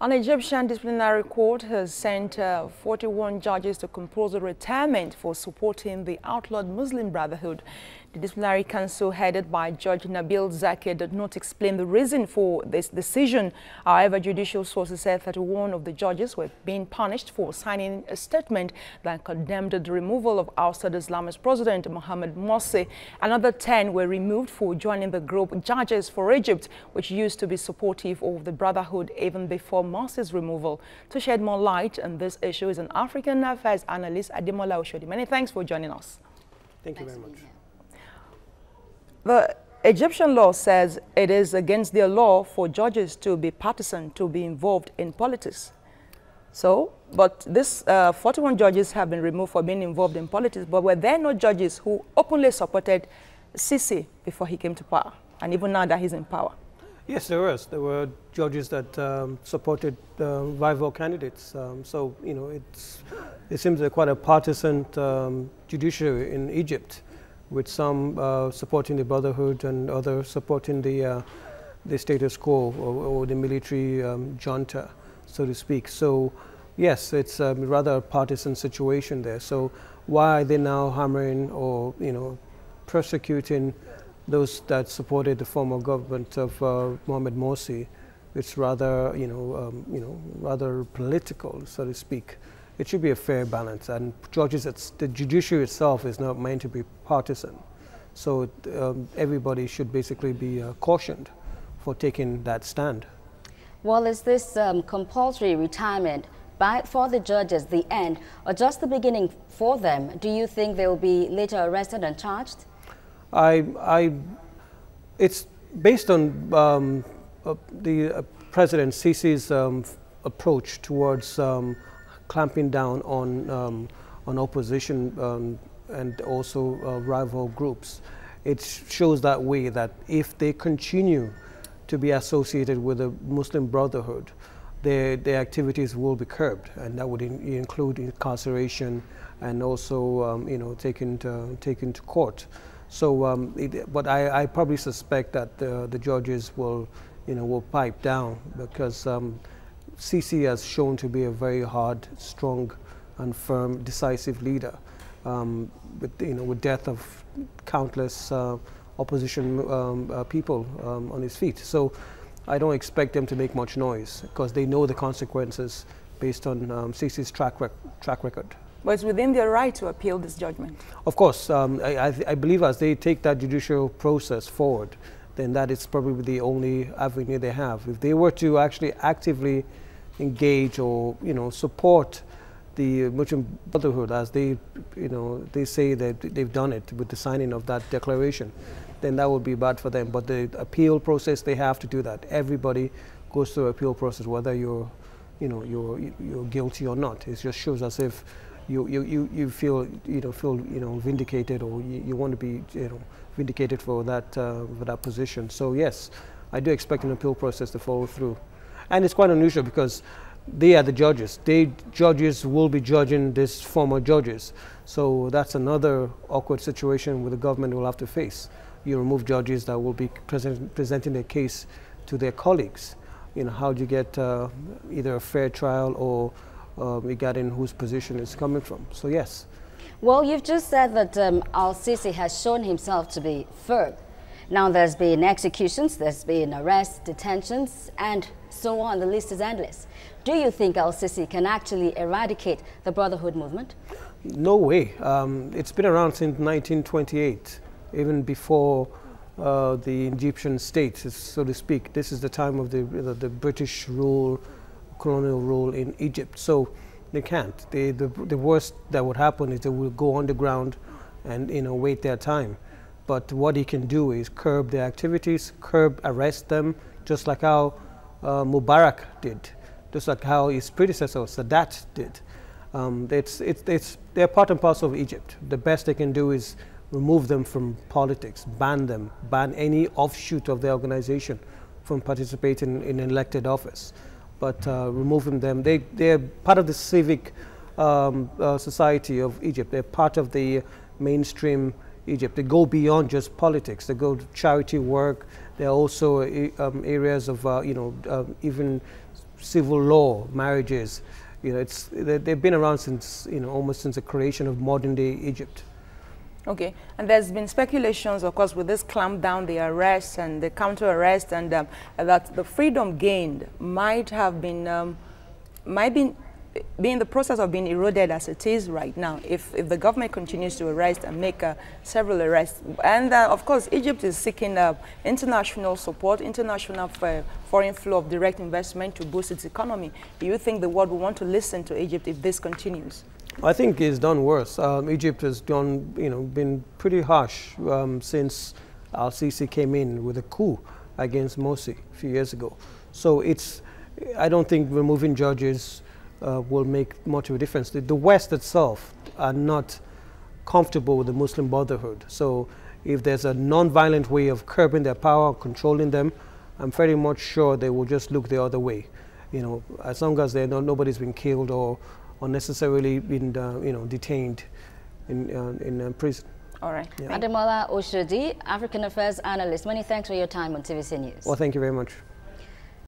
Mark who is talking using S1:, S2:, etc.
S1: An Egyptian disciplinary court has sent 41 judges to compulsory retirement for supporting the outlawed Muslim Brotherhood. The disciplinary council, headed by Judge Nabil Zakir, did not explain the reason for this decision. However, judicial sources said 31 of the judges were being punished for signing a statement that condemned the removal of ousted Islamist President Mohamed Morsi. Another 10 were removed for joining the group Judges for Egypt, which used to be supportive of the Brotherhood even before Morsi's removal. To shed more light on this issue is an African affairs analyst, Ademola Oshodi. Many thanks for joining us.
S2: Thank you very much.
S1: The Egyptian law says it is against their law for judges to be partisan, to be involved in politics. But this 41 judges have been removed for being involved in politics. But were there no judges who openly supported Sisi before he came to power, and even now that he's in power?
S2: Yes, there was. There were judges that supported rival candidates. So, you know, it seems like quite a partisan judiciary in Egypt, with some supporting the Brotherhood and others supporting the status quo or the military junta, so to speak. So, yes, it's rather a partisan situation there. So, why are they now hammering or, you know, persecuting those that supported the former government of Mohamed Morsi? It's rather, rather political, so to speak. It should be a fair balance, and the judiciary itself is not meant to be partisan. So everybody should basically be cautioned for taking that stand.
S3: Well, is this compulsory retirement for the judges the end, or just the beginning for them? Do you think they will be later arrested and charged?
S2: It's based on the President Sisi's approach towards clamping down on opposition and also rival groups. It shows that way that if they continue to be associated with the Muslim Brotherhood, their activities will be curbed, and that would include incarceration and also taken to court. So, but I probably suspect that the judges will pipe down, because Sisi has shown to be a very hard, strong, and firm, decisive leader, with death of countless opposition people on his feet. So I don't expect them to make much noise, because they know the consequences based on Sisi's track record.
S1: But it's within their right to appeal this judgment.
S2: Of course, I believe as they take that judicial process forward, then that is probably the only avenue they have. If they were to actually actively engage or support the Muslim Brotherhood, as they say that they've done it with the signing of that declaration, then that would be bad for them. But the appeal process, they have to do that. Everybody goes through an appeal process, whether you're guilty or not. It just shows as if you feel vindicated, or you want to be vindicated for that position. So yes, I do expect an appeal process to follow through, and it's quite unusual because they are the judges. Judges will be judging these former judges. So that's another awkward situation where the government will have to face. You remove judges that will be presenting their case to their colleagues. How do you get either a fair trial or regarding whose position it's coming from? So yes.
S3: Well, you've just said that al-Sisi has shown himself to be firm. Now there's been executions, there's been arrests, detentions, and so on. The list is endless. Do you think al-Sisi can actually eradicate the Brotherhood movement?
S2: No way. It's been around since 1928, even before the Egyptian state, so to speak. This is the time of the British rule, colonial rule in Egypt. So they can't. The worst that would happen is they will go underground and wait their time. But what he can do is curb their activities, arrest them, just like how Mubarak did, just like how his predecessor Sadat did. They're part and parcel of Egypt. The best they can do is remove them from politics, ban any offshoot of the organization from participating in elected office. But removing them, they're part of the civic society of Egypt. They're part of the mainstream Egypt. They go beyond just politics. They go to charity work. There are also areas of even civil law marriages. You know, they've been around since, you know, almost since the creation of modern day Egypt.
S1: Okay, and there's been speculations, of course, with this clampdown, the arrest and the counter arrest, and that the freedom gained might have been, be in the process of being eroded as it is right now if the government continues to arrest and make several arrests. And of course, Egypt is seeking international support, international foreign flow of direct investment to boost its economy. Do you think the world will want to listen to Egypt if this continues?
S2: I think it's done worse. Egypt has done, you know, been pretty harsh since Al-Sisi came in with a coup against Morsi a few years ago. So I don't think removing judges will make much of a difference. The West itself are not comfortable with the Muslim Brotherhood. So if there's a non-violent way of curbing their power, controlling them, I'm very much sure they will just look the other way. You know, as long as nobody's been killed or unnecessarily been, you know, detained in prison.
S1: All right.
S3: Yeah. Ademola Oshodi, African Affairs Analyst. Many thanks for your time on TVC News.
S2: Well, thank you very much.